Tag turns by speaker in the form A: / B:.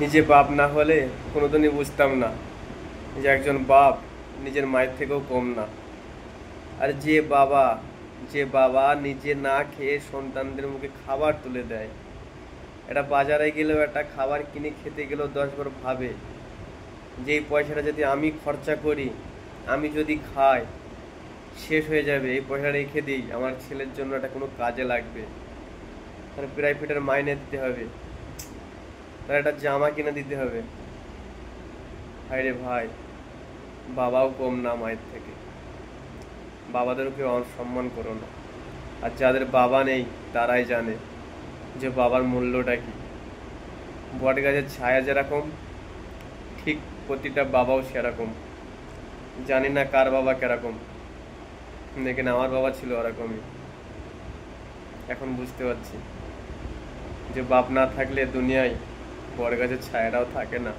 A: নিজে বাপ না হলে কোনোদিনই বুঝতাম না যে একজন বাপ নিজের মায়ের থেকেও কম না। আর যে বাবা নিজে না খেয়ে সন্তানদের মুখে খাবার তুলে দেয়, এটা বাজারে গেলেও একটা খাবার কিনে খেতে গেলেও 10 বার ভাবে যে এই পয়সাটা যদি আমি খরচা করি, আমি যদি খাই, শেষ হয়ে যাবে, এই পয়সা রেখে দিই, আমার ছেলের জন্য এটা কোনো কাজে লাগবে, তার প্রাইভেটের মাইনে দিতে হবে, তার একটা জামা কিনে দিতে হবে। ভাই রে ভাই, বাবাও কম না মায়ের থেকে। বাবাদেরকে অসম্মান করো না। আর যাদের বাবা নেই তারাই জানে যে বাবার মূল্যটা কি। বট গাছের ছায়া যেরকম, ঠিক প্রতিটা বাবাও সেরকম। জানি না কার বাবা কেরকম, লেকিন আমার বাবা ছিল ওরকমই। এখন বুঝতে পারছি যে বাপ না থাকলে দুনিয়ায় বট গাছের ছায়াটাও থাকে না।